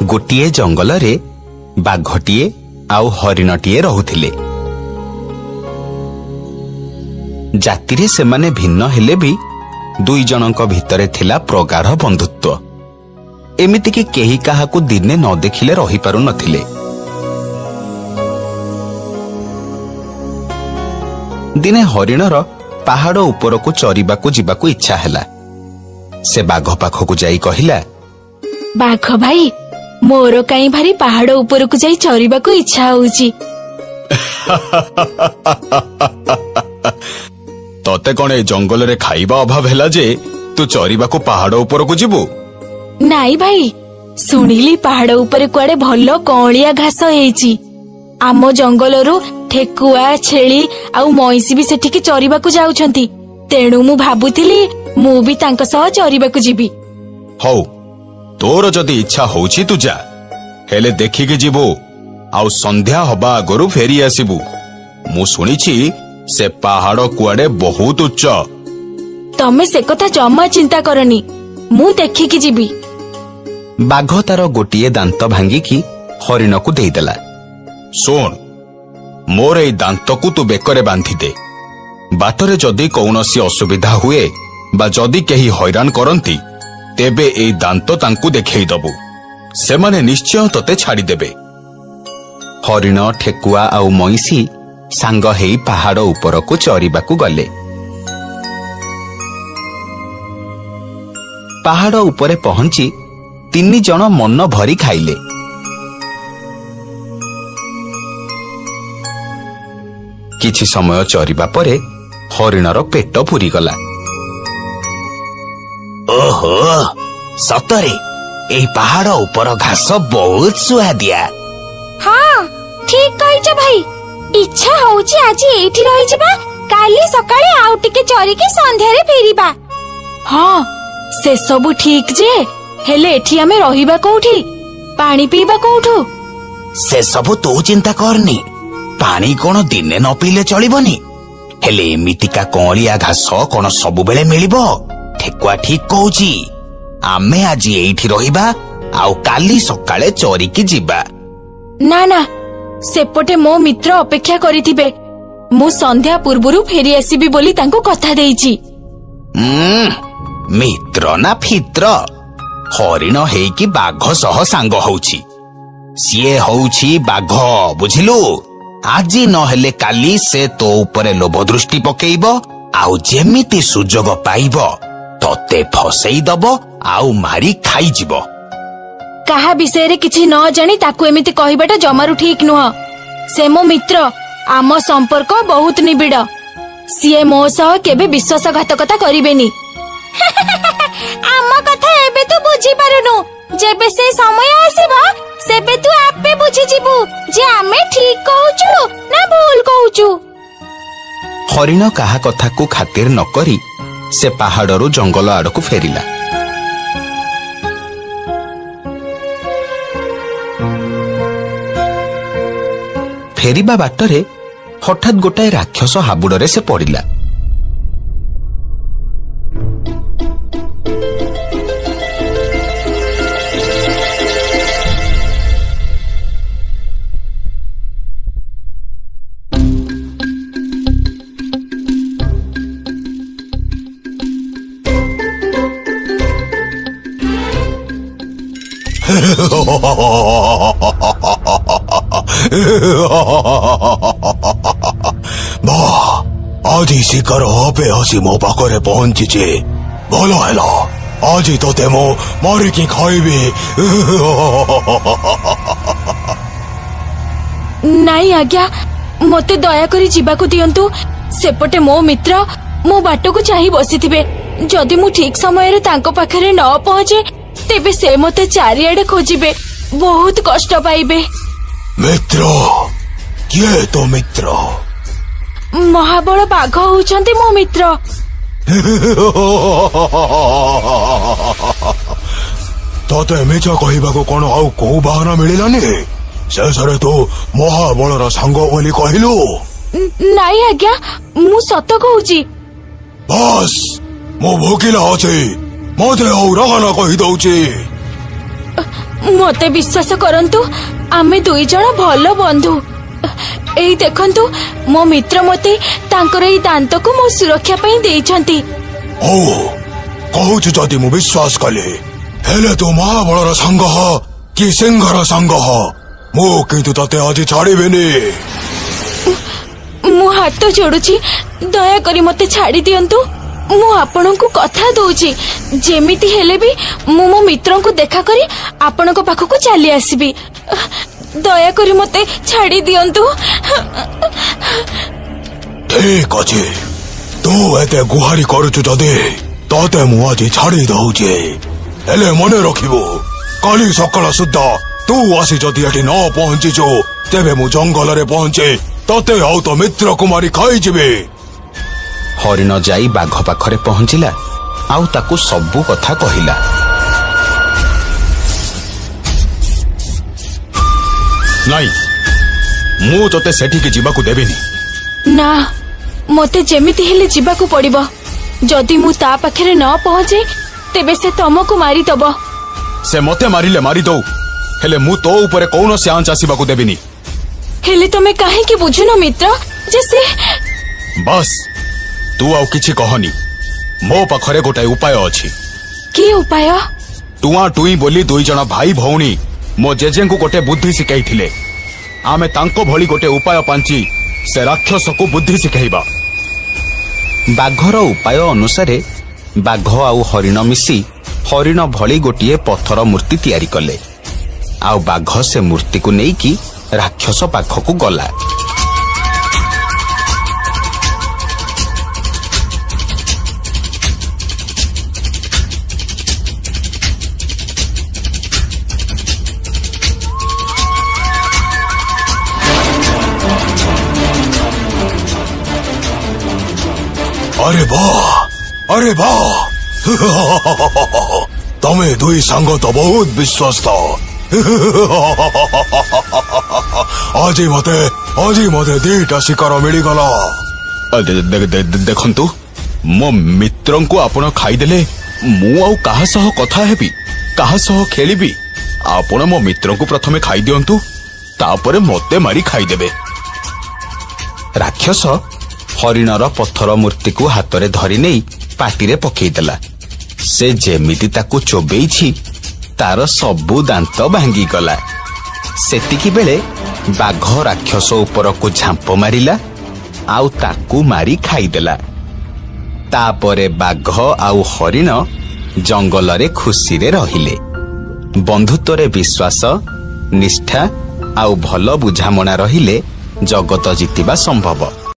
गोटिए जंगल रे बाघटिए आउ हरिणटिए रहुथिले। जातिरे सेमाने भिन्न हेले भी दुई जनक भितरे थिला प्रगाढ़ बंधुत्व। एमिति कि केही काहाकू दिने न देखिले रही पारु नथिले। दिने हरिणर पहाड़ उपरकू चरिबाकू जिबाकू इच्छा हैला। से बाघ पाखकू जाई कहिला, बाघ भाई मोर काई भारी पहाड़ उपरकू जाई चरिबाकू इच्छा होउची। तते कोन ए जंगल रे खाइबा अभाव हैला जे तू चरिबाकू पहाड़ उपरकू जिबू? नाई भाई, सुनिली पहाड़ उपरे कुआडे भलो कौलिया घास हेची। आमो जंगलरू ठेकुआ छेली आउ मईसी भी सेठिके चरिबाकू जाउछंती। तेणु मु भाबुथिली मु भी तांक सह चरिबाकू जिबी। हौ तोर जदी इच्छा होउची तू जा, हेले देखिके जिबू आउ संध्या हबा आगरू फेरी आसीबू। मु सुनिछि से पहाड़ कुआडे बहुत उच्च। तमे से कथा जम्मा चिंता करनी, मु देखिकी जिबी। बाघ तार गोटिए दांत भांगिकी हरिणकू देइदेला। सुन, मोर एई दांतकू तू बेकरे बांधी दे। बाटरे जदी कौनसी असुविधा हुए बा जदी केही हैरान करंती तेबे एई दांत तांकू देखै दबू। सेमाने निश्चय तते छाड़ी देबे। हरिण ठेकुआ आउ मईसी सांग हेई पहाड़ उपरकू चरिबाकू गले। पहाड़ उपरे पहुंची तीन जन मन भरी खाइले। किछि समय चरिबा परे हरिणर पेट पूरी गला। ओहो, सतरे एई पहाड़ उपर घास बहुत सुआदिया। हाँ ठीक कहिछ भाई, इच्छा होउची आज एठी रहि जिबा, काली सकाळे आउ टिके चरिके संध्या रे फेरिबा। हाँ से सब ठीक जे, हेले एठी हमें रहिबा कोउठी, पानी पीबा कोउठू? से सब तू चिंता करनी। पानी कोन दिने न पीले चलिबनी, हेले एमितिका कौलिया घास कोन सबु बेले मिलिबो? ठेकुआ ठीक कहूची, आमे आज एठी रहिबा आउ काली सकाळे चरिकी जिबा। ना ना, सेपटे मो मित्र अपेक्षा करिथिबे। मु संध्या पूर्वरु फेरी आसीबी बोली तांको कथा देइची। मित्र ना फित्र? हरिण हेकी बाघ सह सांग होउची, सिए होउची बाघ, बुझिलु? आजी न हेले काली से तो उपरे लोभ दृष्टि पकेइबो आउ जेमिति सुजोग पाइबो तते फसेई दबो आउ मारी खाई जिवो। काहा विषय रे किछि न जानी ताकू एमिति कहिबाटा जमारू ठीक नुह। से मो मित्र, आम संपर्क बहुत निबिड़। सिए मो सह केबे विश्वासघातकता करिबेनी। आम कथा एबे तू बुझी पारुनु, जेबे से समय आसीबो सेबे तू आपे बुझी जिबु जे आमे ठीक कहूचु ना भूल कहूचु। हरिण काहा कथा को खातिर न करी से पहाड़रू जंगल आड़कू फेरिला। फेरिबा बाटरे हठात गोटाए राक्षस हाबुड़रे से पड़िला। आज शिकार पे हसी मो पाखरे पहुंची भल है। आज तो मो मारिकी खाइबी। नाई आज्ञा, मते दया करी जीवाकू दियंतु। सेपटे मो मित्र मो बाटो को चाही बसिथिबे। जदि मु ठीक समय रे तांको पाखरे न पहुंचे तेबे से मते चारिआडे खोजिबे, बहुत कष्ट पाइबे। मित्र किए तो मित्र? महाबल बाघ होउछंती मो मित्र। तते मिचा कहिबाको कोन आउ को बहाना मिलिलानी? शेषरे तो महाबलर सांग बोली कहिलु। नाई आज्ञा, मु सत कहूची। बस मो भोकिला अछि, मते आउ रहाना कहि दउची। मते विश्वास करंतु आमे दुई जण भलो बंधु। एई देखंतु मो मित्र मते तांकर एई दांत को मो सुरक्षा पई देइछंती। ओ कहूच जदि मु विश्वास कले हेले तू महाबलर संग कि सिंहर संग मु किंतु तते आज छाड़िबेनी। मु हाथ जोड़ुची दया करी मते छाड़ी दियंतु। मु आपन को कथा दउची जेमिति हेले भी मु मो मित्र को देखा करी आपन को पाख को चली आसीबी। दया करी मते छाड़ी दियंतु। ठीक अछि तू एते गुहारी करूचु जदि तते मु आज छाड़ी दउची। हेले मने रखिबो काली सकाळ सुद्धा तू आसी जदि एठी न पहुंचीचो तेबे मु जंगल रे पहुंचे तते आउ तो मित्र कुमारी खाई जिबे। हरिण जाई बाघ पाखरे पहुंचिला आउ ताकू सबु कथा कहिला। नाई मु तते सेठी के जीवाकू देबेनी। ना मते जेमिति हेले जीवाकू पड़िबो। जदि मु ता पाखरे न पहुंचे तेबे से तमको मारी दबो। से मते मारिले मारी दो हेले मु तो ऊपर कौन से आंच आसीबाकू देबेनी। हेले तमे काहे कि बुझुनो मित्र जैसे बस तू आउ किछि कहनी मो पाखरे गोटाए उपाय अछि। की उपाय? टुआ टुई बोली दुई जण भाई भौणी मो जेजे को गोटे बुद्धि शिखाइथिले। आमे तांको भली गोटे उपाय पांची से राक्षस को बुद्धि शिखाइबा। बाघर उपाय अनुसारे बाघ आउ हरिण मिसी हरिण भली गोटिए पत्थर मूर्ति तैयारी कले। आउ बाघ से मूर्ति को नहीं कि राक्षस पाखकू गला। अरे वाह तमे दुई सांग तो बहुत विश्वस्त। आज मते दीटा शिकार मिली गला। देखंतु मो मित्रं को आपण खाईदेले मु आउ काहा सह कथा हेबी काहा सह खेलिबी। आपण मो मित्रं को प्रथमे खाई दियंतु तापरे मते मारी खाईदेबे। राक्षस हरिणर पत्थर मूर्ति को हाथ रे धरी नहीं पाटी रे पकेइदेला। से जेमिति ताकू चोबेइछि तार सबु दांत भांगी गला। सेतिकी बेले बाघ राक्षस ऊपर को झांप मारिला आउ ताकू मारी खाईदेला। तापरे बाघ आउ हरिण जंगल रे खुशी रे रहिले। बंधुत्व रे विश्वास निष्ठा आउ भल बुझामणा रहिले जगत जीतिबा संभव।